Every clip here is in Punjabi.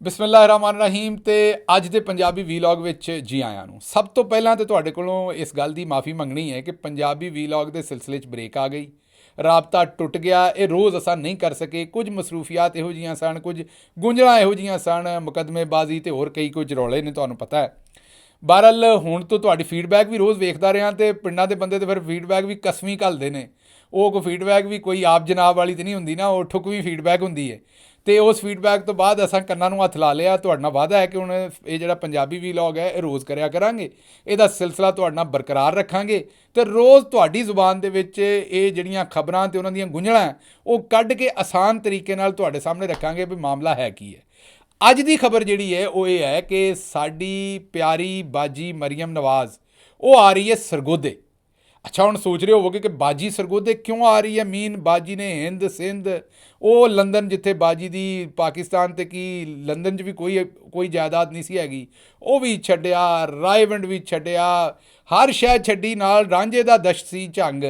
ਬਿਸਮਿਲ੍ਲਾਹਿਰਰਹਿਮਾਨਿਰਰਹੀਮ। ਤੇ ਅੱਜ ਦੇ ਪੰਜਾਬੀ ਵੀਲੌਗ ਵਿੱਚ ਜੀ ਆਇਆਂ ਨੂੰ। ਸਭ ਤੋਂ ਪਹਿਲਾਂ ਤੇ ਤੁਹਾਡੇ ਕੋਲੋਂ ਇਸ ਗੱਲ ਦੀ ਮਾਫੀ ਮੰਗਣੀ ਹੈ ਕਿ ਪੰਜਾਬੀ ਵੀਲੌਗ ਦੇ ਸਿਲਸਿਲੇ 'ਚ ਬ੍ਰੇਕ ਆ ਗਈ, ਰਾਬਤਾ ਟੁੱਟ ਗਿਆ। ਇਹ ਰੋਜ਼ ਅਸਾਂ ਨਹੀਂ ਕਰ ਸਕੇ, ਕੁਝ ਮਸਰੂਫੀਆਤ ਇਹੋ ਜਿਹੀਆਂ ਸਨ, ਕੁਝ ਗੁੰਝਲਾਂ ਇਹੋ ਜਿਹੀਆਂ ਸਨ, ਮੁਕੱਦਮੇਬਾਜ਼ੀ ਤੇ ਹੋਰ ਕਈ ਕੁਝ ਰੌਲੇ ਨੇ, ਤੁਹਾਨੂੰ ਪਤਾ ਹੈ। ਬਹਰਹਾਲ ਹੁਣ ਤੋਂ ਤੁਹਾਡੀ ਫੀਡਬੈਕ ਵੀ ਰੋਜ਼ ਵੇਖਦਾ ਰਿਹਾ, ਤੇ ਪਿੰਡਾਂ ਦੇ ਬੰਦੇ ਤੇ ਫਿਰ ਫੀਡਬੈਕ ਵੀ ਕਸਵੀਂ ਘੱਲਦੇ ਨੇ। ਉਹ ਕੋਈ ਫੀਡਬੈਕ ਵੀ ਕੋਈ ਆਪ ਜਨਾਬ ਵਾਲੀ ਤਾਂ ਨਹੀਂ ਹੁੰਦੀ ਨਾ, ਉਹ ਠੁਕਵੀਂ ਫੀਡਬੈਕ ਹੁੰਦੀ ਹੈ। ਤੇ ਉਸ ਫੀਡਬੈਕ ਤੋਂ ਬਾਅਦ ਅਸਾਂ ਕੰਨਾਂ ਨੂੰ ਹੱਥ ਲਾ ਲਿਆ। ਤੁਹਾਡੇ ਨਾਲ ਵਾਅਦਾ ਹੈ ਕਿ ਹੁਣ ਇਹ ਜਿਹੜਾ ਪੰਜਾਬੀ ਵੀਲੌਗ ਹੈ ਇਹ ਰੋਜ਼ ਕਰਿਆ ਕਰਾਂਗੇ। ਇਹਦਾ ਸਿਲਸਿਲਾ ਤੁਹਾਡੇ ਨਾਲ ਬਰਕਰਾਰ ਰੱਖਾਂਗੇ ਤੇ ਰੋਜ਼ ਤੁਹਾਡੀ ਜ਼ੁਬਾਨ ਦੇ ਵਿੱਚ ਇਹ ਜਿਹੜੀਆਂ ਖਬਰਾਂ ਤੇ ਉਹਨਾਂ ਦੀਆਂ ਗੁੰਝਲਾਂ ਉਹ ਕੱਢ ਕੇ ਆਸਾਨ ਤਰੀਕੇ ਨਾਲ ਤੁਹਾਡੇ ਸਾਹਮਣੇ ਰੱਖਾਂਗੇ ਵੀ ਮਾਮਲਾ ਹੈ ਕੀ ਹੈ। ਅੱਜ ਦੀ ਖਬਰ ਜਿਹੜੀ ਹੈ ਉਹ ਇਹ ਹੈ ਕਿ ਸਾਡੀ ਪਿਆਰੀ ਬਾਜੀ ਮਰੀਮ ਨਵਾਜ਼ ਉਹ ਆ ਰਹੀ ਹੈ ਸਰਗੋਧੇ। ਅੱਛਾ, ਹੁਣ ਸੋਚ ਰਹੇ ਹੋਵੋਗੇ ਕਿ ਬਾਜੀ ਸਰਗੋਧੇ ਕਿਉਂ ਆ ਰਹੀ ਹੈ? ਮੀਨ ਬਾਜੀ ਨੇ ਹਿੰਦ ਸਿੰਧ, ਉਹ ਲੰਦਨ ਜਿੱਥੇ ਬਾਜੀ ਦੀ ਪਾਕਿਸਤਾਨ ਤੇ ਕੀ ਲੰਦਨ 'ਚ ਵੀ ਕੋਈ ਜਾਇਦਾਦ ਨਹੀਂ ਸੀ ਹੈਗੀ, ਉਹ ਵੀ ਛੱਡਿਆ, ਰਾਏਵਿੰਡ ਵੀ ਛੱਡਿਆ, ਹਰ ਸ਼ਹਿ ਛੱਡੀ। ਨਾਲ ਰਾਂਝੇ ਦਾ ਦਸ਼ਤ ਸੀ ਝੰਗ,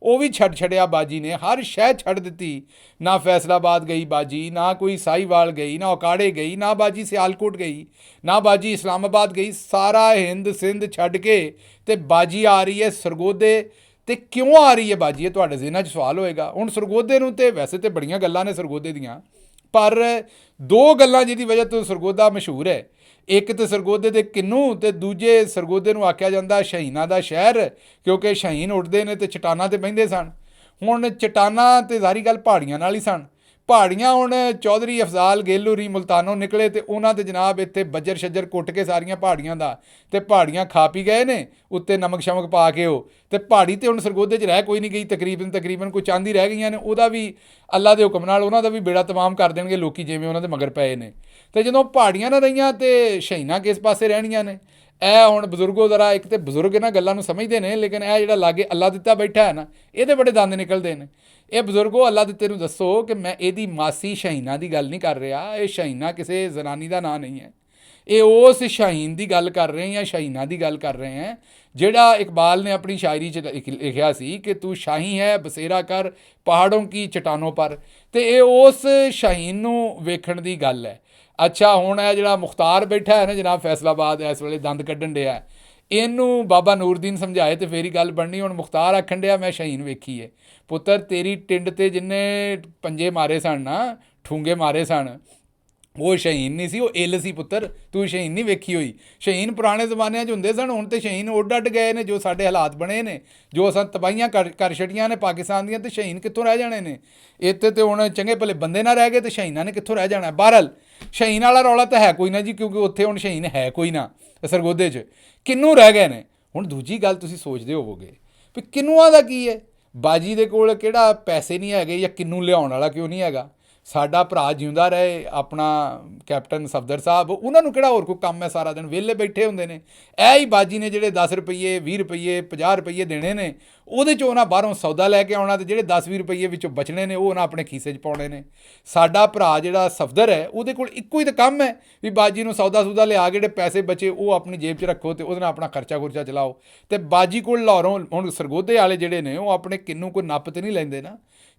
ਉਹ ਵੀ ਛੱਡਿਆ ਬਾਜੀ ਨੇ, ਹਰ ਸ਼ਹਿ ਛੱਡ ਦਿੱਤੀ। ਨਾ ਫੈਸਲਾਬਾਦ ਗਈ ਬਾਜੀ, ਨਾ ਕੋਈ ਸਾਹੀਵਾਲ ਗਈ, ਨਾ ਉਕਾੜੇ ਗਈ, ਨਾ ਬਾਜੀ ਸਿਆਲਕੋਟ ਗਈ, ਨਾ ਬਾਜੀ ਇਸਲਾਮਾਬਾਦ ਗਈ। ਸਾਰਾ ਹਿੰਦ ਸਿੰਧ ਛੱਡ ਕੇ ਤੇ ਬਾਜੀ ਆ ਰਹੀ ਹੈ ਸਰਗੋਧੇ। ਤੇ ਕਿਉਂ ਆ ਰਹੀ ਹੈ ਬਾਜੀ, ਇਹ ਤੁਹਾਡੇ ਜ਼ਿਹਨਾਂ 'ਚ ਸਵਾਲ ਹੋਏਗਾ। ਹੁਣ ਸਰਗੋਧੇ ਨੂੰ ਤੇ ਵੈਸੇ ਤਾਂ ਬੜੀਆਂ ਗੱਲਾਂ ਨੇ ਸਰਗੋਧੇ ਦੀਆਂ, ਪਰ ਦੋ ਗੱਲਾਂ ਜਿਹਦੀ ਵਜ੍ਹਾ ਤੋਂ ਸਰਗੋਧਾ ਮਸ਼ਹੂਰ ਹੈ। ਇੱਕ ਤਾਂ ਸਰਗੋਧੇ ਦੇ ਕਿੰਨੂ, ਤੇ ਦੂਜੇ ਸਰਗੋਧੇ ਨੂੰ ਆਖਿਆ ਜਾਂਦਾ ਸ਼ਹੀਨਾਂ ਦਾ ਸ਼ਹਿਰ, ਕਿਉਂਕਿ ਸ਼ਹੀਨ ਉੱਠਦੇ ਨੇ ਤੇ ਚਟਾਨਾਂ 'ਤੇ ਬਹਿੰਦੇ ਸਨ। ਹੁਣ ਚਟਾਨਾਂ ਤੇ ਜ਼ਾਰੀ ਗੱਲ ਪਹਾੜੀਆਂ ਨਾਲ ਹੀ ਸਨ। ਪਹਾੜੀਆਂ ਹੁਣ ਚੌਧਰੀ ਅਫਜ਼ਾਲ ਗੇਲੂਰੀ ਮੁਲਤਾਨੋਂ ਨਿਕਲੇ ਤੇ ਉਹਨਾਂ ਤੇ ਜਨਾਬ ਇੱਥੇ ਬੱਜਰ ਸ਼ੱਜਰ ਕੁੱਟ ਕੇ ਸਾਰੀਆਂ ਪਹਾੜੀਆਂ ਦਾ, ਤੇ ਪਹਾੜੀਆਂ ਖਾ ਪੀ ਗਏ ਨੇ ਉੱਤੇ ਨਮਕ ਸ਼ਮਕ ਪਾ ਕੇ ਉਹ। ਤੇ ਪਹਾੜੀ ਤੇ ਹੁਣ ਸਰਗੋਧੇ 'ਚ ਰਹਿ ਕੋਈ ਨਹੀਂ ਗਈ, ਤਕਰੀਬਨ ਕੋਈ ਚਾਂਦੀ ਰਹਿ ਗਈਆਂ ਨੇ। ਉਹਦਾ ਵੀ ਅੱਲਾ ਦੇ ਹੁਕਮ ਨਾਲ ਉਹਨਾਂ ਦਾ ਵੀ ਬੇੜਾ ਤਮਾਮ ਕਰ ਦੇਣਗੇ ਲੋਕੀ, ਜਿਵੇਂ ਉਹਨਾਂ ਦੇ ਮਗਰ ਪਏ ਨੇ। ਤੇ ਜਦੋਂ ਪਹਾੜੀਆਂ ਨਾ ਰਹੀਆਂ ਤੇ ਸ਼ਹੀਨਾਂ ਕਿਸ ਪਾਸੇ ਰਹਿਣੀਆਂ ਨੇ? ਇਹ ਹੁਣ ਬਜ਼ੁਰਗੋ ਜ਼ਰਾ, ਇੱਕ ਤਾਂ ਬਜ਼ੁਰਗ ਇਹਨਾਂ ਗੱਲਾਂ ਨੂੰ ਸਮਝਦੇ ਨੇ, ਲੇਕਿਨ ਇਹ ਜਿਹੜਾ ਲਾਗੇ ਅੱਲਾ ਦਿੱਤਾ ਬੈਠਾ ਹੈ ਨਾ, ਇਹਦੇ ਬੜੇ ਦੰਦ ਨਿਕਲਦੇ ਨੇ। ਇਹ ਬਜ਼ੁਰਗੋ ਅੱਲਾ ਦਿੱਤੇ ਨੂੰ ਦੱਸੋ ਕਿ ਮੈਂ ਇਹਦੀ ਮਾਸੀ ਸ਼ਹੀਨਾ ਦੀ ਗੱਲ ਨਹੀਂ ਕਰ ਰਿਹਾ। ਇਹ ਸ਼ਹੀਨਾ ਕਿਸੇ ਜ਼ਨਾਨੀ ਦਾ ਨਾਂ ਨਹੀਂ ਹੈ, ਇਹ ਉਸ ਸ਼ਹੀਨ ਦੀ ਗੱਲ ਕਰ ਰਹੇ ਹਾਂ, ਸ਼ਹੀਨਾ ਦੀ ਗੱਲ ਕਰ ਰਹੇ ਹਾਂ ਜਿਹੜਾ ਇਕਬਾਲ ਨੇ ਆਪਣੀ ਸ਼ਾਇਰੀ 'ਚ ਲਿਖਿਆ ਸੀ ਕਿ ਤੂੰ ਸ਼ਾਹੀ ਹੈ ਬਸੇਰਾ ਕਰ ਪਹਾੜੋਂ ਕੀ ਚਟਾਨੋਂ ਪਰ। ਤੇ ਇਹ ਉਸ ਸ਼ਹੀਨ ਨੂੰ ਵੇਖਣ ਦੀ ਗੱਲ ਹੈ। ਅੱਛਾ, ਹੁਣ ਇਹ ਜਿਹੜਾ ਮੁਖਤਾਰ ਬੈਠਾ ਹੈ ਨਾ ਜਨਾਬ ਫੈਸਲਾਬਾਦ, ਇਸ ਵੇਲੇ ਦੰਦ ਕੱਢਣ ਡਿਆ, ਇਹਨੂੰ ਬਾਬਾ ਨੂਰਦੀਨ ਸਮਝਾਏ ਤੇ ਫੇਰ ਹੀ ਗੱਲ ਬਣਨੀ। ਹੁਣ ਮੁਖਤਾਰ ਆਖਣ ਡਿਆ ਮੈਂ ਸ਼ਹੀਨ ਵੇਖੀ ਹੈ। ਪੁੱਤਰ ਤੇਰੀ ਟਿੰਡ ਤੇ ਜਿੰਨੇ ਪੰਜੇ ਮਾਰੇ ਸਨ ਨਾ, ਠੂੰਗੇ ਮਾਰੇ ਸਨ, ਉਹ ਸ਼ਹੀਨ ਨਹੀਂ ਸੀ, ਉਹ ਇੱਲ ਸੀ ਪੁੱਤਰ। ਤੂੰ ਸ਼ਹੀਨ ਨਹੀਂ ਵੇਖੀ ਹੋਈ। ਸ਼ਹੀਨ ਪੁਰਾਣੇ ਜ਼ਮਾਨਿਆਂ 'ਚ ਹੁੰਦੇ ਸਨ, ਹੁਣ ਤੇ ਸ਼ਹੀਨ ਉੱਡ ਅੱਡ ਗਏ ਨੇ। ਜੋ ਸਾਡੇ ਹਾਲਾਤ ਬਣੇ ਨੇ, ਜੋ ਅਸਾਂ ਤਬਾਹੀਆਂ ਕਰ ਛੱਡੀਆਂ ਨੇ ਪਾਕਿਸਤਾਨ ਦੀਆਂ, ਤੇ ਸ਼ਹੀਨ ਕਿੱਥੋਂ ਰਹਿ ਜਾਣੇ ਨੇ? ਇੱਥੇ ਤੇ ਹੁਣ ਚੰਗੇ ਭਲੇ ਬੰਦੇ ਨਾ ਰਹਿ ਗਏ ਤੇ ਸ਼ਹੀਨਾਂ ਨੇ ਕਿੱਥੋਂ ਰਹਿ ਜਾਣਾ? ਬਹਰਹਾਲ ਸ਼ਹੀਨ ਵਾਲਾ ਰੌਲਾ ਤਾਂ ਹੈ ਕੋਈ ਨਾ ਜੀ, ਕਿਉਂਕਿ ਉੱਥੇ ਹੁਣ ਸ਼ਹੀਨ ਹੈ ਕੋਈ ਨਾ। ਸਰਗੋਧੇ 'ਚ ਕਿੰਨੂ ਰਹਿ ਗਏ ਨੇ। ਹੁਣ ਦੂਜੀ ਗੱਲ ਤੁਸੀਂ ਸੋਚਦੇ ਹੋਵੋਗੇ ਵੀ ਕਿੰਨੂਆਂ ਦਾ ਕੀ ਹੈ? ਬਾਜੀ ਦੇ ਕੋਲ ਕਿਹੜਾ ਪੈਸੇ ਨਹੀਂ ਹੈਗੇ, ਜਾਂ ਕਿੰਨੂ ਲਿਆਉਣ ਵਾਲਾ ਕਿਉਂ ਨਹੀਂ ਹੈਗਾ? ਸਾਡਾ ਭਰਾ ਜਿਉਂਦਾ ਰਹੇ ਆਪਣਾ ਕੈਪਟਨ ਸਫਦਰ ਸਾਹਿਬ, ਉਹਨਾਂ ਨੂੰ ਕਿਹੜਾ ਹੋਰ ਕੋਈ ਕੰਮ ਹੈ? ਸਾਰਾ ਦਿਨ ਵਿਹਲੇ ਬੈਠੇ ਹੁੰਦੇ ਨੇ। ਇਹ ਹੀ ਬਾਜੀ ਨੇ ਜਿਹੜੇ 10 ਰੁਪਈਏ 20 ਰੁਪਈਏ 50 ਰੁਪਈਏ ਦੇਣੇ ਨੇ, ਉਹਦੇ 'ਚ ਉਹਨਾਂ ਬਾਹਰੋਂ ਸੌਦਾ ਲੈ ਕੇ ਆਉਣਾ, ਤੇ ਜਿਹੜੇ 10-20 ਰੁਪਈਏ ਵਿੱਚੋਂ ਬਚਣੇ ਨੇ ਉਹ ਉਹਨਾਂ ਆਪਣੇ ਖੀਸੇ 'ਚ ਪਾਉਣੇ ਨੇ। ਸਾਡਾ ਭਰਾ ਜਿਹੜਾ ਸਫਦਰ ਹੈ ਉਹਦੇ ਕੋਲ ਇੱਕੋ ਹੀ ਤਾਂ ਕੰਮ ਹੈ ਵੀ ਬਾਜੀ ਨੂੰ ਸੌਦਾ ਸੂਦਾ ਲਿਆ ਕੇ ਜਿਹੜੇ ਪੈਸੇ ਬਚੇ ਉਹ ਆਪਣੀ ਜੇਬ 'ਚ ਰੱਖੋ ਤੇ ਉਹਦੇ ਨਾਲ ਆਪਣਾ ਖਰਚਾ ਚਲਾਓ। ਤੇ ਬਾਜੀ ਕੋਲ ਲਾਹੌਰੋਂ ਹੁਣ ਸਰਗੋਧੇ ਵਾਲੇ ਜਿਹੜੇ ਨੇ ਉਹ ਆਪਣੇ ਕਿੰਨੂ ਕੋਈ ਨੱਪ ਤੇ ਨਹੀਂ ਲੈਂਦੇ ਨਾ।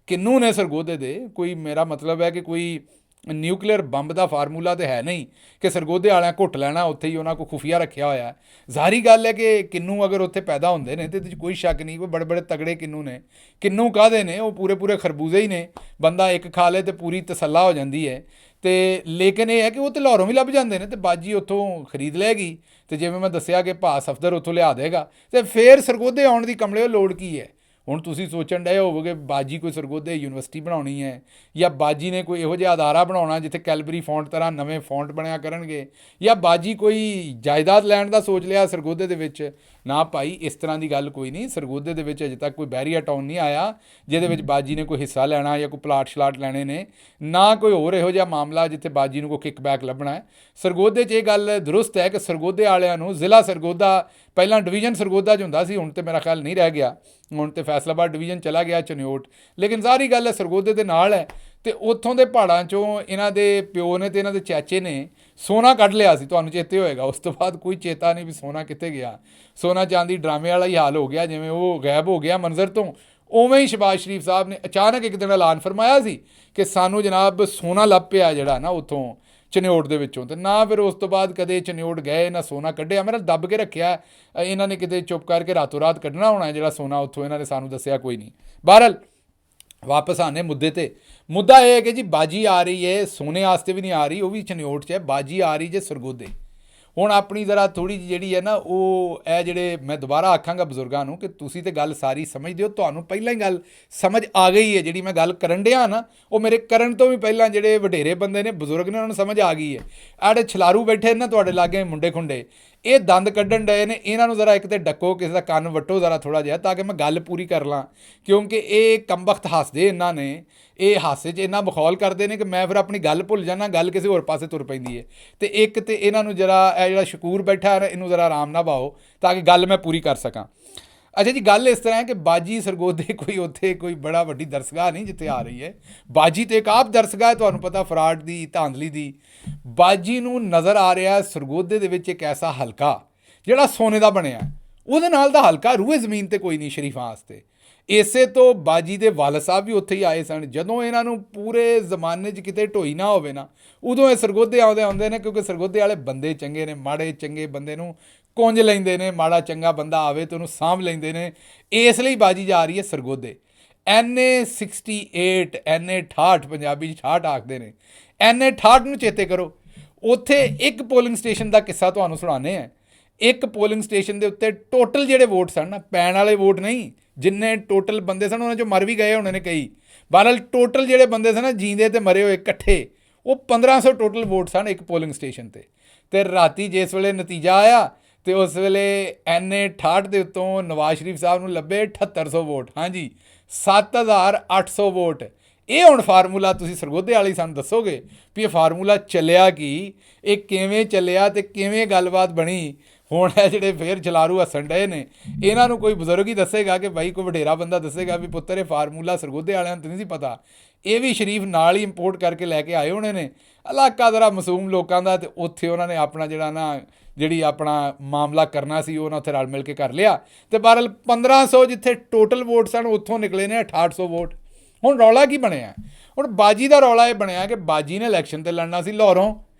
ਕਿੰਨੂ ਨੇ ਸਰਗੋਧੇ ਦੇ, ਕੋਈ ਮੇਰਾ ਮਤਲਬ ਹੈ ਕਿ ਕੋਈ ਨਿਊਕਲੀਅਰ ਬੰਬ ਦਾ ਫਾਰਮੂਲਾ ਤਾਂ ਹੈ ਨਹੀਂ ਕਿ ਸਰਗੋਧੇ ਵਾਲਿਆਂ ਘੁੱਟ ਲੈਣਾ, ਉੱਥੇ ਹੀ ਉਹਨਾਂ ਕੋਲ ਖੁਫੀਆ ਰੱਖਿਆ ਹੋਇਆ। ਜ਼ਾਹਰੀ ਗੱਲ ਹੈ ਕਿ ਕਿੰਨੂ ਅਗਰ ਉੱਥੇ ਪੈਦਾ ਹੁੰਦੇ ਨੇ ਤੇ ਇਹਦੇ 'ਚ ਕੋਈ ਸ਼ੱਕ ਨਹੀਂ, ਕੋਈ ਬੜੇ ਤਗੜੇ ਕਿੰਨੂ ਨੇ। ਕਿੰਨੂ ਕਾਹਦੇ ਨੇ? ਉਹ ਪੂਰੇ ਖਰਬੂਜ਼ੇ ਹੀ ਨੇ। ਬੰਦਾ ਇੱਕ ਖਾ ਲੇ ਤੇ ਪੂਰੀ ਤਸੱਲਾ ਹੋ ਜਾਂਦੀ ਹੈ। ਤੇ ਲੇਕਿਨ ਇਹ ਹੈ ਕਿ ਉਹ ਤਾਂ ਲਾਹੌਰੋਂ ਵੀ ਲੱਭ ਜਾਂਦੇ ਨੇ, ਤੇ ਬਾਜੀ ਉੱਥੋਂ ਖਰੀਦ ਲੈਗੀ, ਤੇ ਜਿਵੇਂ ਮੈਂ ਦੱਸਿਆ ਕਿ ਭਾ ਸਫਦਰ ਉੱਥੋਂ ਲਿਆ ਦੇਗਾ, ਤੇ ਫਿਰ ਸਰਗੋਧੇ ਆਉਣ ਦੀ ਕਮਲੇ ਲੋੜ ਕੀ ਹੈ? ਹੁਣ ਤੁਸੀਂ ਸੋਚਣ ਡਏ ਹੋਵੋਗੇ ਬਾਜੀ ਕੋਈ ਸਰਗੋਧੇ ਯੂਨੀਵਰਸਿਟੀ ਬਣਾਉਣੀ ਹੈ, ਜਾਂ ਬਾਜੀ ਨੇ ਕੋਈ ਇਹੋ ਜਿਹਾ ਅਦਾਰਾ ਬਣਾਉਣਾ ਜਿੱਥੇ ਕੈਲਬਰੀ ਫੌਂਟ ਤਰ੍ਹਾਂ ਨਵੇਂ ਫੌਂਟ ਬਣਿਆ ਕਰਨਗੇ, ਜਾਂ ਬਾਜੀ ਕੋਈ ਜਾਇਦਾਦ ਲੈਣ ਦਾ ਸੋਚ ਲਿਆ ਸਰਗੋਧੇ ਦੇ ਵਿੱਚ। ਨਾ ਭਾਈ, ਇਸ ਤਰ੍ਹਾਂ ਦੀ ਗੱਲ ਕੋਈ ਨਹੀਂ। ਸਰਗੋਧੇ ਦੇ ਵਿੱਚ ਅਜੇ ਤੱਕ ਕੋਈ ਬੈਰੀਆ ਟਾਊਨ ਨਹੀਂ ਆਇਆ ਜਿਹਦੇ ਵਿੱਚ ਬਾਜੀ ਨੇ ਕੋਈ ਹਿੱਸਾ ਲੈਣਾ ਜਾਂ ਕੋਈ ਪਲਾਟ ਸ਼ਲਾਟ ਲੈਣੇ ਨੇ, ਨਾ ਕੋਈ ਹੋਰ ਇਹੋ ਜਿਹਾ ਮਾਮਲਾ ਜਿੱਥੇ ਬਾਜੀ ਨੂੰ ਕੋਈ ਕਿਕਬੈਕ ਲੱਭਣਾ ਹੈ। ਸਰਗੋਧੇ 'ਚ ਇਹ ਗੱਲ ਦਰੁਸਤ ਹੈ ਕਿ ਸਰਗੋਧੇ ਵਾਲਿਆਂ ਨੂੰ ਜ਼ਿਲ੍ਹਾ ਸਰਗੋਧਾ, ਪਹਿਲਾਂ ਡਿਵੀਜ਼ਨ ਸਰਗੋਧਾ 'ਚ ਹੁੰਦਾ ਸੀ, ਹੁਣ ਤਾਂ ਮੇਰਾ ਖਿਆਲ ਨਹੀਂ ਰਹਿ ਗਿਆ, ਹੁਣ ਤਾਂ ਫੈਸਲਾਬਾਦ ਡਿਵੀਜ਼ਨ ਚਲਾ ਗਿਆ ਚਨਿਓਟ। ਲੇਕਿਨ ਸਾਰੀ ਗੱਲ ਹੈ ਸਰਗੋਧੇ ਦੇ ਨਾਲ ਹੈ। ਤੇ ਉੱਥੋਂ ਦੇ ਪਹਾੜਾਂ 'ਚੋਂ ਇਹਨਾਂ ਦੇ ਪਿਓ ਨੇ ਤੇ ਇਹਨਾਂ ਦੇ ਚਾਚੇ ਨੇ ਸੋਨਾ ਕੱਢ ਲਿਆ ਸੀ, ਤੁਹਾਨੂੰ ਚੇਤੇ ਹੋਏਗਾ। ਉਸ ਤੋਂ ਬਾਅਦ ਕੋਈ ਚੇਤਾ ਨਹੀਂ ਵੀ ਸੋਨਾ ਕਿੱਥੇ ਗਿਆ। ਸੋਨਾ ਚਾਂਦੀ ਡਰਾਮੇ ਵਾਲਾ ਹੀ ਹਾਲ ਹੋ ਗਿਆ, ਜਿਵੇਂ ਉਹ ਗਾਇਬ ਹੋ ਗਿਆ ਮੰਜ਼ਰ ਤੋਂ, ਉਵੇਂ ਹੀ ਸ਼ਹਿਬਾਜ਼ ਸ਼ਰੀਫ ਸਾਹਿਬ ਨੇ ਅਚਾਨਕ ਇੱਕ ਦਿਨ ਐਲਾਨ ਫਰਮਾਇਆ ਸੀ ਕਿ ਸਾਨੂੰ ਜਨਾਬ ਸੋਨਾ ਲੱਭ ਪਿਆ ਜਿਹੜਾ ਨਾ ਉੱਥੋਂ ਚਨਿਓਟ ਦੇ ਵਿੱਚੋਂ, ਤੇ ਨਾ ਫਿਰ ਉਸ ਤੋਂ ਬਾਅਦ ਕਦੇ ਚਨਿਓਟ ਗਏ ਨਾ ਸੋਨਾ ਕੱਢਿਆ। ਮੇਰਾ ਦੱਬ ਕੇ ਰੱਖਿਆ ਇਹਨਾਂ ਨੇ, ਕਿਤੇ ਚੁੱਪ ਕਰਕੇ ਰਾਤੋਂ ਰਾਤ ਕੱਢਣਾ ਹੋਣਾ ਜਿਹੜਾ ਸੋਨਾ ਉੱਥੋਂ, ਇਹਨਾਂ ਨੇ ਸਾਨੂੰ ਦੱਸਿਆ ਕੋਈ ਨਹੀਂ। ਬਹਰਹਾਲ ਵਾਪਸ ਆਨੇ ਮੁੱਦੇ ਤੇ। ਮੁੱਦਾ ਇਹ ਹੈ ਕਿ ਜੀ ਬਾਜੀ ਆ ਰਹੀ ਹੈ, ਸੋਨੇ ਵਾਸਤੇ ਵੀ ਨਹੀਂ ਆ ਰਹੀ, ਉਹ ਵੀ ਚਨਿਓਟ 'ਚ ਹੈ। ਬਾਜੀ ਆ ਰਹੀ ਜੇ ਸਰਗੋਧੇ। ਹੁਣ ਆਪਣੀ ਜ਼ਰਾ ਥੋੜ੍ਹੀ ਜਿਹੀ ਜਿਹੜੀ ਹੈ ਨਾ ਉਹ ਇਹ ਜਿਹੜੇ, ਮੈਂ ਦੁਬਾਰਾ ਆਖਾਂਗਾ ਬਜ਼ੁਰਗਾਂ ਨੂੰ ਕਿ ਤੁਸੀਂ ਤਾਂ ਗੱਲ ਸਾਰੀ ਸਮਝਦੇ ਹੋ, ਤੁਹਾਨੂੰ ਪਹਿਲਾਂ ਹੀ ਗੱਲ ਸਮਝ ਆ ਗਈ ਹੈ। ਜਿਹੜੀ ਮੈਂ ਗੱਲ ਕਰਨ ਡਿਆ ਨਾ ਉਹ ਮੇਰੇ ਕਰਨ ਤੋਂ ਵੀ ਪਹਿਲਾਂ ਜਿਹੜੇ ਵਡੇਰੇ ਬੰਦੇ ਨੇ, ਬਜ਼ੁਰਗ ਨੇ, ਉਹਨਾਂ ਨੂੰ ਸਮਝ ਆ ਗਈ ਹੈ। ਆੜੇ ਛਲਾਰੂ ਬੈਠੇ ਨਾ ਤੁਹਾਡੇ ਲਾਗੇ ਮੁੰਡੇ ਖੁੰਡੇ, ਇਹ ਦੰਦ ਕੱਢਣ ਡਏ ਨੇ, ਇਹਨਾਂ ਨੂੰ ਜ਼ਰਾ ਇੱਕ ਤੇ ਡੱਕੋ, ਕਿਸੇ ਦਾ ਕੰਨ ਵੱਟੋ ਜ਼ਰਾ ਥੋੜ੍ਹਾ ਜਿਹਾ, ਤਾਂ ਕਿ ਮੈਂ ਗੱਲ ਪੂਰੀ ਕਰ ਲਾਂ। ਕਿਉਂਕਿ ਇਹ ਕੰਬਖਤ ਹੱਸਦੇ ਇਹਨਾਂ ਨੇ, ਇਹ ਹਾਸੇ 'ਚ ਇੰਨਾ ਮਖੌਲ ਕਰਦੇ ਨੇ ਕਿ ਮੈਂ ਫਿਰ ਆਪਣੀ ਗੱਲ ਭੁੱਲ ਜਾਂਦਾ, ਗੱਲ ਕਿਸੇ ਹੋਰ ਪਾਸੇ ਤੁਰ ਪੈਂਦੀ ਹੈ। ਤੇ ਇੱਕ ਤੇ ਇਹਨਾਂ ਨੂੰ ਜਰਾ ਇਹ ਜਿਹੜਾ ਸ਼ਕੂਰ ਬੈਠਾ ਹੈ ਇਹਨੂੰ ਜ਼ਰਾ ਆਰਾਮ ਨਾਲ ਪਾਓ ਤਾਂ ਕਿ ਗੱਲ ਮੈਂ ਪੂਰੀ ਕਰ ਸਕਾਂ। ਅੱਛਾ ਜੀ, ਗੱਲ ਇਸ ਤਰ੍ਹਾਂ ਹੈ ਕਿ ਬਾਜੀ ਸਰਗੋਧੇ ਕੋਈ ਉੱਥੇ ਕੋਈ ਬੜਾ ਵੱਡੀ ਦਰਸਗਾਹ ਨਹੀਂ ਜਿੱਥੇ ਆ ਰਹੀ ਹੈ। ਬਾਜੀ ਤੇ ਇੱਕ ਆਪ ਦਰਸਗਾਹ ਹੈ, ਤੁਹਾਨੂੰ ਪਤਾ, ਫਰਾਡ ਦੀ, ਧਾਂਦਲੀ ਦੀ। ਬਾਜੀ ਨੂੰ ਨਜ਼ਰ ਆ ਰਿਹਾ ਸਰਗੋਧੇ ਦੇ ਵਿੱਚ ਇੱਕ ਐਸਾ ਹਲਕਾ ਜਿਹੜਾ ਸੋਨੇ ਦਾ ਬਣਿਆ, ਉਹਦੇ ਨਾਲ ਦਾ ਹਲਕਾ ਰੂਹੇ ਜ਼ਮੀਨ ਤੇ ਕੋਈ ਨਹੀਂ ਸ਼ਰੀਫਾਂ ਵਾਸਤੇ। ਇਸੇ ਤੋਂ ਬਾਜੀ ਦੇ ਵਾਲਦ ਸਾਹਿਬ ਵੀ ਉੱਥੇ ਹੀ ਆਏ ਸਨ। ਜਦੋਂ ਇਹਨਾਂ ਨੂੰ ਪੂਰੇ ਜ਼ਮਾਨੇ 'ਚ ਕਿਤੇ ਢੋਈ ਨਾ ਹੋਵੇ ਨਾ, ਉਦੋਂ ਇਹ ਸਰਗੋਧੇ ਆਉਂਦੇ ਨੇ, ਕਿਉਂਕਿ ਸਰਗੋਧੇ ਵਾਲੇ ਬੰਦੇ ਚੰਗੇ ਨੇ, ਮਾੜੇ ਚੰਗੇ ਬੰਦੇ ਨੂੰ ਕੁੰਝ ਲੈਂਦੇ ਨੇ, ਮਾੜਾ ਚੰਗਾ ਬੰਦਾ ਆਵੇ ਤਾਂ ਉਹਨੂੰ ਸਾਂਭ ਲੈਂਦੇ ਨੇ। ਇਸ ਲਈ ਬਾਜੀ ਜਾ ਰਹੀ ਹੈ ਸਰਗੋਧੇ। NA 68, NA 68, ਪੰਜਾਬੀ 'ਚ 68 ਆਖਦੇ ਨੇ। NA 68 ਨੂੰ ਚੇਤੇ ਕਰੋ। ਉੱਥੇ ਇੱਕ ਪੋਲਿੰਗ ਸਟੇਸ਼ਨ ਦਾ ਕਿੱਸਾ ਤੁਹਾਨੂੰ ਸੁਣਾਉਂਦੇ ਹਾਂ। ਇੱਕ ਪੋਲਿੰਗ ਸਟੇਸ਼ਨ ਦੇ ਉੱਤੇ ਟੋਟਲ ਜਿਹੜੇ ਵੋਟ ਸਨ ਨਾ, ਪੈਣ ਵਾਲੇ ਵੋਟ ਨਹੀਂ, ਜਿੰਨੇ ਟੋਟਲ ਬੰਦੇ ਸਨ ਉਹਨਾਂ 'ਚੋਂ ਮਰ ਵੀ ਗਏ ਹੋਣੇ ਨੇ ਕਈ। ਬਹਰਹਾਲ ਟੋਟਲ ਜਿਹੜੇ ਬੰਦੇ ਸਨ ਨਾ, ਜੀਂਦੇ ਤੇ ਮਰੇ ਹੋਏ ਇਕੱਠੇ, ਉਹ 1500 ਟੋਟਲ ਵੋਟ ਸਨ ਇੱਕ ਪੋਲਿੰਗ ਸਟੇਸ਼ਨ 'ਤੇ। ਅਤੇ ਰਾਤੀ ਜਿਸ ਵੇਲੇ ਨਤੀਜਾ ਆਇਆ ਤੇ ਉਸ ਵੇਲੇ NA 68 ਦੇ ਉੱਤੋਂ ਨਵਾਜ਼ ਸ਼ਰੀਫ ਸਾਹਿਬ ਨੂੰ ਲੱਭੇ 7800 ਵੋਟ। ਹਾਂਜੀ, 7800 ਵੋਟ। ਇਹ ਹੁਣ ਫਾਰਮੂਲਾ ਤੁਸੀਂ ਸਰਗੋਧੇ ਵਾਲੀ ਸਾਨੂੰ ਦੱਸੋਗੇ ਵੀ ਇਹ ਫਾਰਮੂਲਾ ਚੱਲਿਆ ਕੀ, ਇਹ ਕਿਵੇਂ ਚੱਲਿਆ ਤੇ ਕਿਵੇਂ ਗੱਲਬਾਤ ਬਣੀ। ਹੁਣ ਇਹ ਜਿਹੜੇ ਫੇਰ ਜਲਾਰੂ ਹੱਸਣ ਡਏ ਨੇ, ਇਹਨਾਂ ਨੂੰ ਕੋਈ ਬਜ਼ੁਰਗ ਹੀ ਦੱਸੇਗਾ ਕਿ ਬਾਈ, ਕੋਈ ਵਡੇਰਾ ਬੰਦਾ ਦੱਸੇਗਾ ਵੀ ਪੁੱਤਰ ਇਹ ਫਾਰਮੂਲਾ ਸਰਗੋਧੇ ਵਾਲਿਆਂ ਨੂੰ ਤਾਂ ਨਹੀਂ ਸੀ ਪਤਾ। ਇਹ ਵੀ ਸ਼ਰੀਫ ਨਾਲ ਹੀ ਇੰਪੋਰਟ ਕਰਕੇ ਲੈ ਕੇ ਆਏ ਹੋਣੇ ਨੇ। ਇਲਾਕਾ ਜ਼ਰਾ ਮਾਸੂਮ ਲੋਕਾਂ ਦਾ, ਤੇ ਉੱਥੇ ਉਹਨਾਂ ਨੇ ਆਪਣਾ ਜਿਹੜਾ ਨਾ ਜਿਹੜੀ ਆਪਣਾ ਮਾਮਲਾ ਕਰਨਾ ਸੀ ਉਹਨਾਂ ਉੱਥੇ ਰਲ ਮਿਲ ਕੇ ਕਰ ਲਿਆ। ਤੇ ਬਹਰਹਾਲ 1500 ਜਿੱਥੇ ਟੋਟਲ ਵੋਟ ਸਨ ਉੱਥੋਂ ਨਿਕਲੇ ਨੇ 6800 ਵੋਟ। ਹੁਣ ਰੌਲਾ ਕੀ ਬਣਿਆ? ਹੁਣ ਬਾਜੀ ਦਾ ਰੌਲਾ ਇਹ ਬਣਿਆ ਕਿ ਬਾਜੀ ਨੇ ਇਲੈਕਸ਼ਨ 'ਤੇ ਲੜਨਾ ਸੀ ਲਾਹੌਰੋਂ,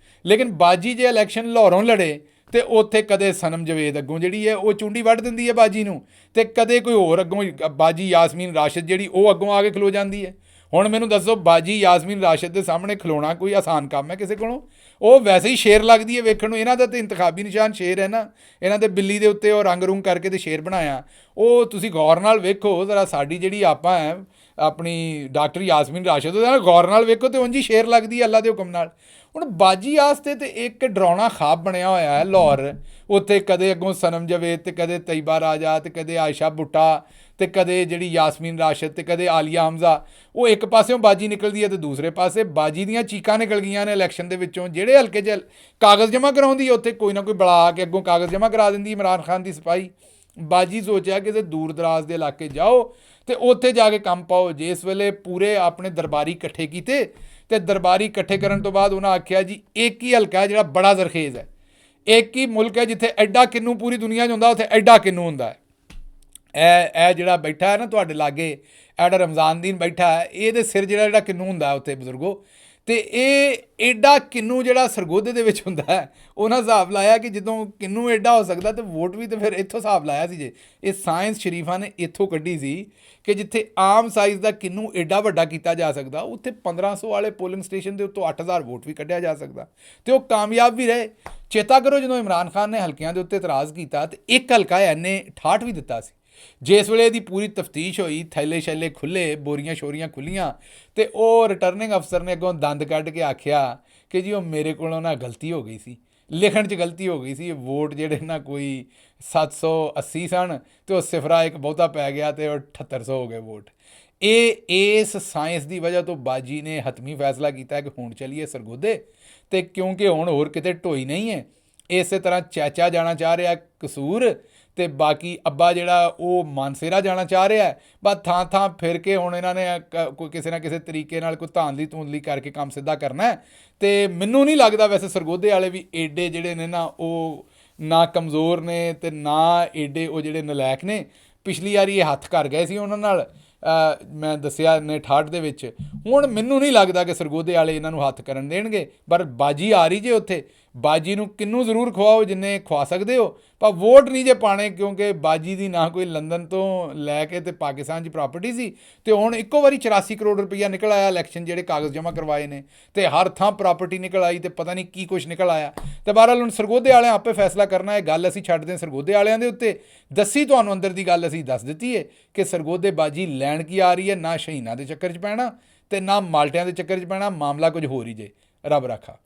ਲੇਕਿਨ ਬਾਜੀ ਜੇ ਇਲੈਕਸ਼ਨ ਲਾਹੌਰੋਂ ਲੜੇ ਤੇ ਉੱਥੇ ਕਦੇ ਸਨਮ ਜਵੇਦ ਅੱਗੋਂ ਜਿਹੜੀ ਹੈ ਉਹ ਚੁੰਡੀ ਵੱਢ ਦਿੰਦੀ ਹੈ ਬਾਜੀ ਨੂੰ, ਤੇ ਕਦੇ ਕੋਈ ਹੋਰ ਅੱਗੋਂ ਬਾਜੀ ਯਾਸਮੀਨ ਰਾਸ਼ਿਦ ਜਿਹੜੀ ਉਹ ਅੱਗੋਂ ਆ ਕੇ ਖਲੋ ਜਾਂਦੀ ਹੈ। ਹੁਣ ਮੈਨੂੰ ਦੱਸੋ, ਬਾਜੀ ਯਾਸਮੀਨ ਰਾਸ਼ਿਦ ਦੇ ਸਾਹਮਣੇ ਖਲੋਣਾ ਕੋਈ ਆਸਾਨ ਕੰਮ ਹੈ ਕਿਸੇ ਕੋਲੋਂ? ਉਹ ਵੈਸੇ ਹੀ ਸ਼ੇਰ ਲੱਗਦੀ ਹੈ ਵੇਖਣ ਨੂੰ। ਇਹਨਾਂ ਦਾ ਤਾਂ ਇੰਤਖਾਬੀ ਨਿਸ਼ਾਨ ਸ਼ੇਰ ਹੈ ਨਾ, ਇਹਨਾਂ ਦੇ ਬਿੱਲੀ ਦੇ ਉੱਤੇ ਉਹ ਰੰਗ ਰੂੰਗ ਕਰਕੇ ਤੇ ਸ਼ੇਰ ਬਣਾਇਆ। ਉਹ ਤੁਸੀਂ ਗੌਰ ਨਾਲ ਵੇਖੋ ਜ਼ਰਾ, ਸਾਡੀ ਜਿਹੜੀ ਆਪਾਂ ਹੈ ਆਪਣੀ ਡਾਕਟਰ ਯਾਸਮੀਨ ਰਾਸ਼ਿਦ, ਉਹਦੇ ਨਾਲ ਗੌਰ ਨਾਲ ਵੇਖੋ ਤੇ ਉਂਝ ਹੀ ਸ਼ੇਰ ਲੱਗਦੀ ਹੈ ਅੱਲਾ ਦੇ ਹੁਕਮ ਨਾਲ। ਹੁਣ ਬਾਜੀ ਵਾਸਤੇ ਤੇ ਇੱਕ ਡਰਾਉਣਾ ਖਾਬ ਬਣਿਆ ਹੋਇਆ ਹੈ ਲਾਹੌਰ। ਉੱਥੇ ਕਦੇ ਅੱਗੋਂ ਸਨਮ ਜਵੇਦ ਤੇ ਕਦੇ ਤੈਯਬਾ ਰਾਜਾ ਤੇ ਕਦੇ ਆਇਸ਼ਾ ਭੁੱਟਾ ਤੇ ਕਦੇ ਜਿਹੜੀ ਯਾਸਮੀਨ ਰਾਸ਼ਿਦ ਤੇ ਕਦੇ ਆਲੀਆ ਹਮਜ਼ਾ। ਉਹ ਇੱਕ ਪਾਸਿਓਂ ਬਾਜੀ ਨਿਕਲਦੀ ਹੈ ਤੇ ਦੂਸਰੇ ਪਾਸੇ ਬਾਜੀ ਦੀਆਂ ਚੀਕਾਂ ਨਿਕਲ ਗਈਆਂ ਨੇ ਇਲੈਕਸ਼ਨ ਦੇ ਵਿੱਚੋਂ। ਜਿਹੜੇ ਹਲਕੇ 'ਚ ਕਾਗਜ਼ ਜਮ੍ਹਾਂ ਕਰਾਉਂਦੀ ਹੈ ਉੱਥੇ ਕੋਈ ਨਾ ਕੋਈ ਬੁਲਾ ਕੇ ਅੱਗੋਂ ਕਾਗਜ਼ ਜਮ੍ਹਾਂ ਕਰਾ ਦਿੰਦੀ ਇਮਰਾਨ ਖਾਨ ਦੀ ਸਿਪਾਹੀ। ਬਾਜੀ ਸੋਚਿਆ ਕਿ ਦੂਰ ਦਰਾਜ਼ ਦੇ ਇਲਾਕੇ ਜਾਓ ਤੇ ਉੱਥੇ ਜਾ ਕੇ ਕੰਮ ਪਾਓ। ਜਿਸ ਵੇਲੇ ਪੂਰੇ ਆਪਣੇ ਦਰਬਾਰੀ ਇਕੱਠੇ ਕੀਤੇ ਤੇ ਦਰਬਾਰੀ ਇਕੱਠੇ ਕਰਨ ਤੋਂ ਬਾਅਦ ਉਹਨਾਂ ਆਖਿਆ ਜੀ ਇੱਕ ਹੀ ਹਲਕਾ ਹੈ ਜਿਹੜਾ ਬੜਾ ਜ਼ਰਖੇਜ਼ ਹੈ, ਇੱਕ ਹੀ ਮੁਲਕ ਹੈ ਜਿੱਥੇ ਐਡਾ ਕਿੰਨੂ ਪੂਰੀ ਦੁਨੀਆ 'ਚ ਹੁੰਦਾ, ਉੱਥੇ ਐਡਾ ਕਿੰਨੂ ਹੁੰਦਾ ਹੈ। ਇਹ ਜਿਹੜਾ ਬੈਠਾ ਹੈ ਨਾ ਤੁਹਾਡੇ ਲਾਗੇ, ਐਡਾ ਰਮਜ਼ਾਨ ਦੀਨ ਬੈਠਾ ਹੈ, ਇਹਦੇ ਸਿਰ ਜਿਹੜਾ ਕਿੰਨੂ ਹੁੰਦਾ ਉੱਥੇ ਬਜ਼ੁਰਗੋ, ਤੇ ਇਹ ਐਡਾ ਕਿੰਨੂ ਜਿਹੜਾ ਸਰਗੋਧੇ ਦੇ ਵਿੱਚ ਹੁੰਦਾ ਹੈ। ਉਹਨਾਂ ਹਿਸਾਬ ਲਾਇਆ ਕਿ ਜਦੋਂ ਕਿੰਨੂ ਐਡਾ ਹੋ ਸਕਦਾ ਤੇ ਵੋਟ ਵੀ ਤਾਂ ਫਿਰ ਇੱਥੋਂ ਹਿਸਾਬ ਲਾਇਆ ਸੀ। ਜੇ ਇਹ ਸਾਇੰਸ ਸ਼ਰੀਫਾਂ ਨੇ ਇੱਥੋਂ ਕੱਢੀ ਸੀ ਕਿ ਜਿੱਥੇ ਆਮ ਸਾਈਜ਼ ਦਾ ਕਿੰਨੂ ਐਡਾ ਵੱਡਾ ਕੀਤਾ ਜਾ ਸਕਦਾ, ਉੱਥੇ 1500 ਵਾਲੇ ਪੋਲਿੰਗ ਸਟੇਸ਼ਨ ਦੇ ਉੱਤੋਂ 8000 ਵੋਟ ਵੀ ਕੱਢਿਆ ਜਾ ਸਕਦਾ, ਤੇ ਉਹ ਕਾਮਯਾਬ ਵੀ ਰਹੇ। ਚੇਤਾ ਕਰੋ ਜਦੋਂ ਇਮਰਾਨ ਖਾਨ ਨੇ ਹਲਕਿਆਂ ਦੇ ਉੱਤੇ ਇਤਰਾਜ਼ ਕੀਤਾ ਤੇ ਇੱਕ ਹਲਕਾ NA 68 ਵੀ ਦਿੱਤਾ ਸੀ। ਜਿਸ ਵੇਲੇ ਇਹਦੀ ਪੂਰੀ ਤਫਤੀਸ਼ ਹੋਈ, ਥੈਲੇ ਛੈਲੇ ਖੁੱਲ੍ਹੇ, ਬੋਰੀਆਂ ਸ਼ੋਰੀਆਂ ਖੁੱਲ੍ਹੀਆਂ, ਤੇ ਉਹ ਰਿਟਰਨਿੰਗ ਅਫਸਰ ਨੇ ਅੱਗੋਂ ਦੰਦ ਕੱਢ ਕੇ ਆਖਿਆ ਕਿ ਜੀ ਉਹ ਮੇਰੇ ਕੋਲੋਂ ਨਾ ਗਲਤੀ ਹੋ ਗਈ ਸੀ, ਲਿਖਣ 'ਚ ਗਲਤੀ ਹੋ ਗਈ ਸੀ। ਵੋਟ ਜਿਹੜੇ ਨਾ ਕੋਈ 780 ਸਨ ਅਤੇ ਉਹ ਸਿਫਰਾ ਇੱਕ ਬਹੁਤਾ ਪੈ ਗਿਆ ਅਤੇ ਉਹ 7800 ਹੋ ਗਏ ਵੋਟ। ਇਸ ਸਾਇੰਸ ਦੀ ਵਜ੍ਹਾ ਤੋਂ ਬਾਜੀ ਨੇ ਹਤਮੀ ਫੈਸਲਾ ਕੀਤਾ ਕਿ ਹੁਣ ਚੱਲੀਏ ਸਰਗੋਧੇ, ਅਤੇ ਕਿਉਂਕਿ ਹੁਣ ਹੋਰ ਕਿਤੇ ਢੋਈ ਨਹੀਂ ਹੈ। ਇਸੇ ਤਰ੍ਹਾਂ ਚਾਚਾ ਜਾਣਾ ਚਾਹ ਰਿਹਾ ਕਸੂਰ, ਅਤੇ ਬਾਕੀ ਅੱਬਾ ਜਿਹੜਾ ਉਹ ਮਾਨਸੇਰਾ ਜਾਣਾ ਚਾਹ ਰਿਹਾ। ਬਸ ਥਾਂ ਥਾਂ ਫਿਰ ਕੇ ਹੁਣ ਇਹਨਾਂ ਨੇ ਕੋਈ ਕਿਸੇ ਨਾ ਕਿਸੇ ਤਰੀਕੇ ਨਾਲ ਕੋਈ ਧਾਂਦਲੀ ਧੂੰਦਲੀ ਕਰਕੇ ਕੰਮ ਸਿੱਧਾ ਕਰਨਾ। ਅਤੇ ਮੈਨੂੰ ਨਹੀਂ ਲੱਗਦਾ ਵੈਸੇ ਸਰਗੋਧੇ ਵਾਲੇ ਵੀ ਏਡੇ ਜਿਹੜੇ ਨੇ ਨਾ ਉਹ ਨਾ ਕਮਜ਼ੋਰ ਨੇ ਅਤੇ ਨਾ ਏਡੇ ਉਹ ਜਿਹੜੇ ਨਲਾਇਕ ਨੇ। ਪਿਛਲੀ ਵਾਰੀ ਇਹ ਹੱਥ ਕਰ ਗਏ ਸੀ ਉਹਨਾਂ ਨਾਲ, ਮੈਂ ਦੱਸਿਆ ਨੇ 68 ਦੇ ਵਿੱਚ। ਹੁਣ ਮੈਨੂੰ ਨਹੀਂ ਲੱਗਦਾ ਕਿ ਸਰਗੋਧੇ ਵਾਲੇ ਇਹਨਾਂ ਨੂੰ ਹੱਥ ਕਰਨ ਦੇਣਗੇ, ਪਰ ਬਾਜੀ ਆ ਰਹੀ ਜੇ ਉੱਥੇ। ਬਾਜੀ ਨੂੰ ਕਿੰਨੂੰ ਜ਼ਰੂਰ ਖਵਾਓ ਜਿੰਨੇ ਖਵਾ ਸਕਦੇ ਹੋ, ਪਰ ਵੋਟ ਨਹੀਂ ਜੇ ਪਾਣੇ, ਕਿਉਂਕਿ ਬਾਜੀ ਦੀ ਨਾ ਕੋਈ ਲੰਦਨ ਤੋਂ ਲੈ ਕੇ ਤੇ ਪਾਕਿਸਤਾਨ 'ਚ ਪ੍ਰਾਪਰਟੀ ਸੀ, ਤੇ ਹੁਣ ਇੱਕੋ ਵਾਰੀ 84 ਕਰੋੜ ਰੁਪਈਆ ਨਿਕਲ ਆਇਆ ਇਲੈਕਸ਼ਨ ਜਿਹੜੇ ਕਾਗਜ਼ ਜਮ੍ਹਾਂ ਕਰਵਾਏ ਨੇ, ਤੇ ਹਰ ਥਾਂ ਪ੍ਰਾਪਰਟੀ ਨਿਕਲ ਆਈ, ਤੇ ਪਤਾ ਨਹੀਂ ਕੀ ਕੁਛ ਨਿਕਲ ਆਇਆ। ਤੇ ਬਹਰਹਾਲ ਹੁਣ ਸਰਗੋਧੇ ਵਾਲਿਆਂ ਆਪੇ ਫੈਸਲਾ ਕਰਨਾ। ਇਹ ਗੱਲ ਅਸੀਂ ਛੱਡਦੇ ਸਰਗੋਧੇ ਵਾਲਿਆਂ ਦੇ ਉੱਤੇ। ਦੱਸੀ ਤੁਹਾਨੂੰ ਅੰਦਰ ਦੀ ਗੱਲ ਅਸੀਂ ਦੱਸ ਦਿੱਤੀ ਹੈ ਕਿ ਸਰਗੋਧੇ ਬਾਜੀ ਲੈਣ ਕੀ ਆ ਰਹੀ ਹੈ। ਨਾ ਸ਼ਹੀਨਾਂ ਦੇ ਚੱਕਰ 'ਚ ਪੈਣਾ ਤੇ ਨਾ ਮਾਲਟਿਆਂ ਦੇ ਚੱਕਰ 'ਚ ਪੈਣਾ। ਮਾਮਲਾ ਕੁਝ ਹੋਰ ਹੀ ਜੇ। ਰੱਬ ਰਾਖਾ।